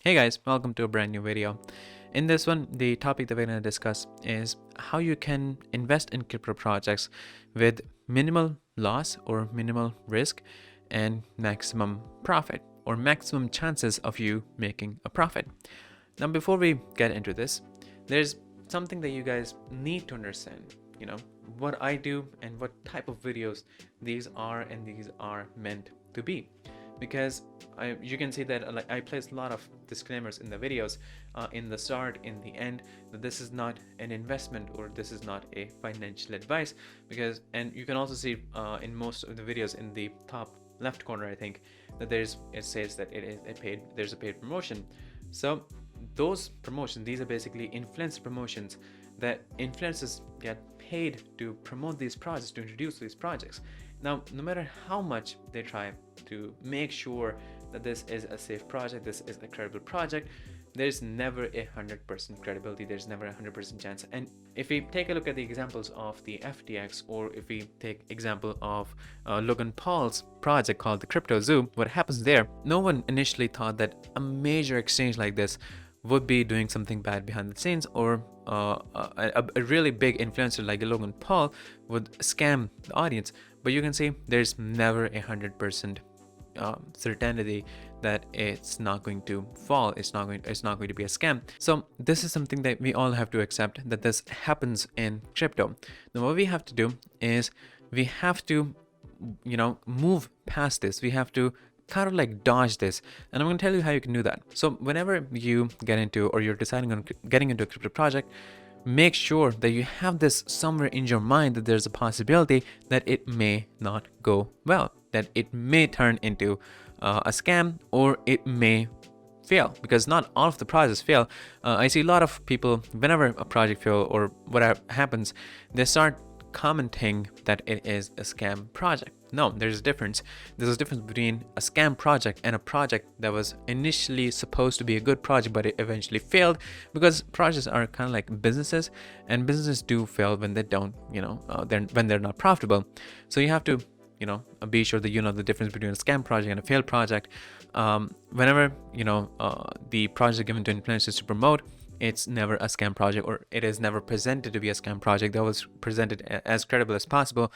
Hey guys, welcome to a brand new video. In this one, the topic that we're going to discuss is how you can invest in crypto projects with minimal loss or minimal risk and maximum profit or maximum chances of you making a profit. Now, before we get into this, there's something that you guys need to understand, what I do and what type of videos these are and these are meant to be. Because you can see that I place a lot of disclaimers in the videos, in the start, in the end, that this is not an investment or this is not a financial advice. And you can also see in most of the videos in the top left corner, I think, that it says that there's a paid promotion. So those promotions, these are basically influencer promotions that influencers get paid to promote these projects, to introduce these projects. Now, no matter how much they try to make sure that this is a safe project, this is a credible project, there's never 100% credibility, there's never 100% chance. And if we take a look at the examples of the FTX, or if we take example of Logan Paul's project called the Crypto Zoo, what happens there, no one initially thought that a major exchange like this would be doing something bad behind the scenes, or a really big influencer like Logan Paul would scam the audience. But you can see there's never 100% certainty that it's not going to fall, it's not going to be a scam. So this is something that we all have to accept, that this happens in crypto. Now what we have to do is we have to move past this. We have to kind of like dodge this, and I'm going to tell you how you can do that. So whenever you get into, or you're deciding on getting into a crypto project, make sure that you have this somewhere in your mind, that there's a possibility that it may not go well, that it may turn into a scam, or it may fail, because not all of the projects fail. I see a lot of people, whenever a project fails or whatever happens, they start commenting that it is a scam project. No, there's a difference. There's a difference between a scam project and a project that was initially supposed to be a good project, but it eventually failed, because projects are kind of like businesses, and businesses do fail when they don't, when they're not profitable. So you have to, be sure that you know the difference between a scam project and a failed project. Whenever, the project is given to influencers to promote, it's never a scam project, or it is never presented to be a scam project. That was presented as credible as possible.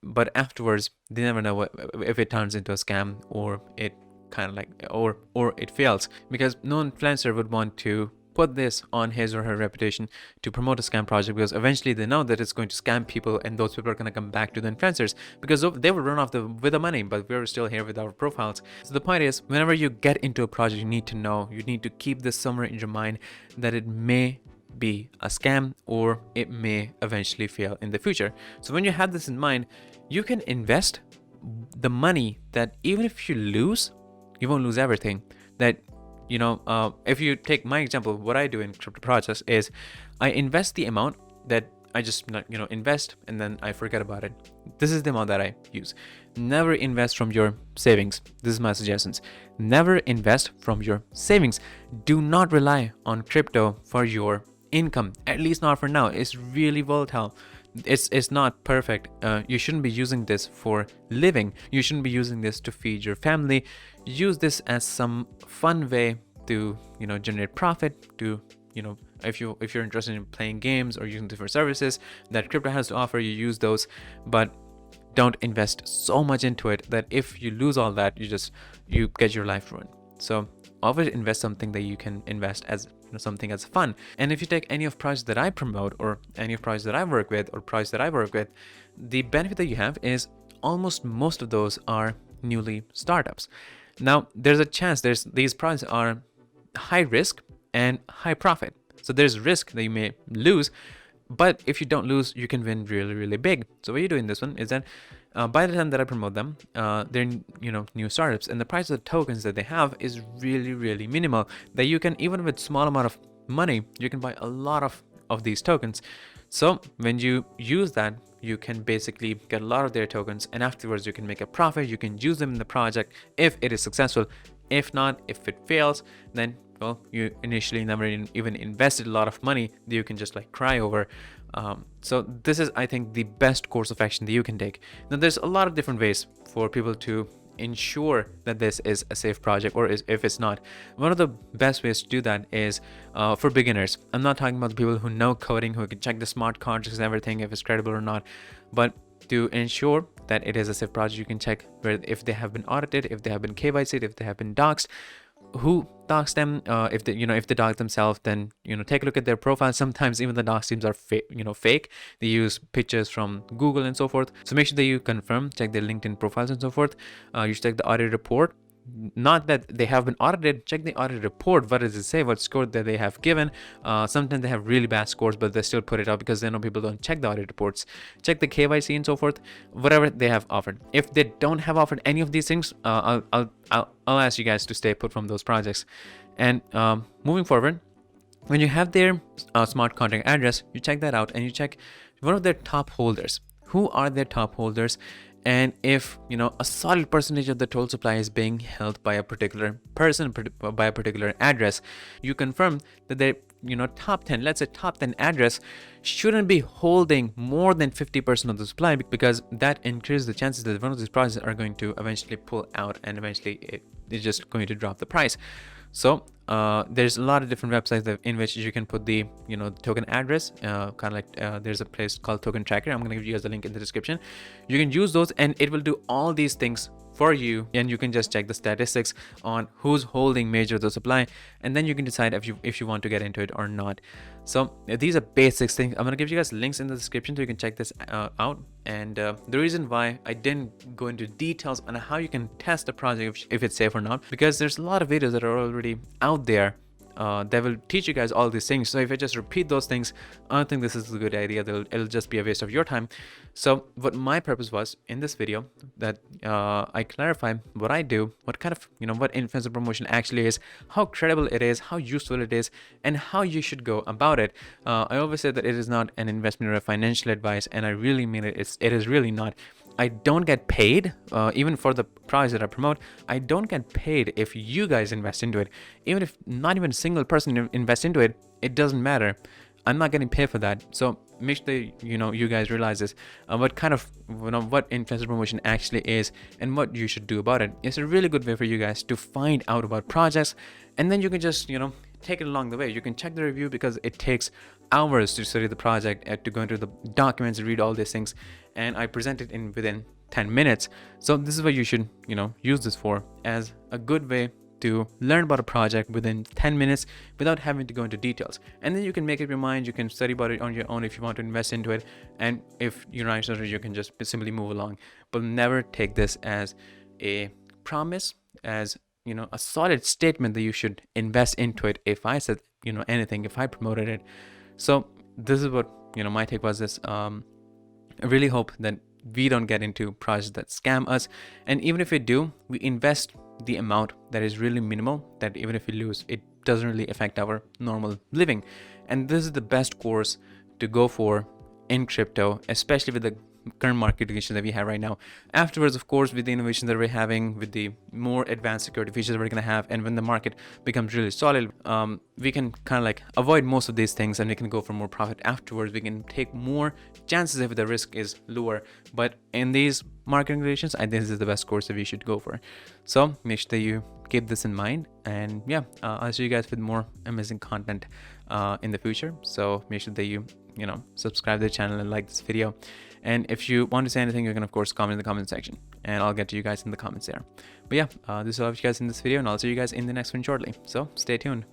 But afterwards, they never know if it turns into a scam, or it kind of like, or it fails, because no influencer would want to put this on his or her reputation to promote a scam project, because eventually they know that it's going to scam people, and those people are going to come back to the influencers because they will run off with the money, but we're still here with our profiles. So the point is, whenever you get into a project, you need to keep this somewhere in your mind, that it may be a scam, or it may eventually fail in the future. So when you have this in mind, you can invest the money that even if you lose, you won't lose everything. That if you take my example, what I do in crypto projects is I invest the amount that I just invest, and then I forget about it. This is the amount that I use. Never invest from your savings. This is my suggestions. Never invest from your savings. Do not rely on crypto for your income, at least not for now. It's really volatile. It's not perfect. You shouldn't be using this for living. You shouldn't be using this to feed your family. Use this as some fun way to generate profit, to if you're interested in playing games or using different services that crypto has to offer, you use those. But don't invest so much into it that if you lose all that, you get your life ruined. So always invest something that you can invest as something as fun. And if you take any of projects that I promote, or any of projects that I work with, or projects that I work with, the benefit that you have is almost most of those are newly startups. Now there's a chance these projects are high risk and high profit. So there's risk that you may lose, but if you don't lose, you can win really, really big. So what you do in this one is that by the time that I promote them, they're new startups, and the price of the tokens that they have is really, really minimal, that you can, even with small amount of money, you can buy a lot of these tokens. So when you use that, you can basically get a lot of their tokens, and afterwards you can make a profit. You can use them in the project if it is successful. If not, if it fails, then well, you initially never even invested a lot of money that you can just like cry over. So this is, I think, the best course of action that you can take. Now there's a lot of different ways for people to ensure that this is a safe project, or if it's not. One of the best ways to do that is for beginners. I'm not talking about the people who know coding, who can check the smart contracts and everything, if it's credible or not, but to ensure that it is a safe project, you can check where, if they have been audited, if they have been KYC'd, if they have been doxed, who docs them. If they, if they dox themselves, then take a look at their profile. Sometimes even the dox teams are fake. They use pictures from Google and so forth. So make sure that you confirm, check their LinkedIn profiles and so forth. You should check the audit report. Not that they have been audited, check the audit report. What does it say? What score that they have given? Sometimes they have really bad scores, but they still put it up because they know people don't check the audit reports. Check the KYC and so forth, whatever they have offered. If they don't have offered any of these things, I'll ask you guys to stay put from those projects. And moving forward, when you have their smart contract address, you check that out and you check one of their top holders. Who are their top holders? And if a solid percentage of the total supply is being held by a particular person, by a particular address, you confirm that their top 10, let's say top 10 address, shouldn't be holding more than 50% of the supply, because that increases the chances that one of these projects are going to eventually pull out, and eventually it's just going to drop the price. So there's a lot of different websites in which you can put the token address, kind of like there's a place called Token Tracker. I'm going to give you guys a link in the description. You can use those and it will do all these things for you, and you can just check the statistics on who's holding major of the supply, and then you can decide if you want to get into it or not. So these are basic things. I'm going to give you guys links in the description so you can check this out. And the reason why I didn't go into details on how you can test a project if it's safe or not, because there's a lot of videos that are already out there that will teach you guys all these things. So if I just repeat those things, I don't think this is a good idea. It'll just be a waste of your time. So what my purpose was in this video, that I clarify what I do, what kind of what influencer promotion actually is, how credible it is, how useful it is, and how you should go about it. I always say that it is not an investment or a financial advice, and I really mean it. It is really not. I don't get paid, even for the projects that I promote. I don't get paid if you guys invest into it. Even if not even a single person invests into it, it doesn't matter. I'm not getting paid for that. So make sure that you guys realize this. What kind of what influencer promotion actually is and what you should do about it. It's a really good way for you guys to find out about projects, and then you can just take it along the way. You can check the review, because it takes hours to study the project, to go into the documents, read all these things, and I present it within 10 minutes. So this is what you should use this for, as a good way to learn about a project within 10 minutes without having to go into details. And then you can make up your mind. You can study about it on your own if you want to invest into it, and if you're not interested, you can just simply move along. But never take this as a promise, as a solid statement that you should invest into it. If I said anything, if I promoted it. So this is what my take was this. I really hope that we don't get into projects that scam us, and even if we do, we invest the amount that is really minimal, that even if we lose, it doesn't really affect our normal living. And this is the best course to go for in crypto, especially with the current market conditions that we have right now. Afterwards, of course, with the innovations that we're having, with the more advanced security features that we're going to have, and when the market becomes really solid, we can kind of like avoid most of these things, and we can go for more profit afterwards. We can take more chances if the risk is lower. But in these market conditions, I think this is the best course that we should go for. So make sure that you keep this in mind, and yeah, I'll see you guys with more amazing content in the future. So make sure that you subscribe to the channel and like this video. And if you want to say anything, you can of course comment in the comment section, and I'll get to you guys in the comments there. But yeah, this is all of you guys in this video, and I'll see you guys in the next one shortly. So stay tuned.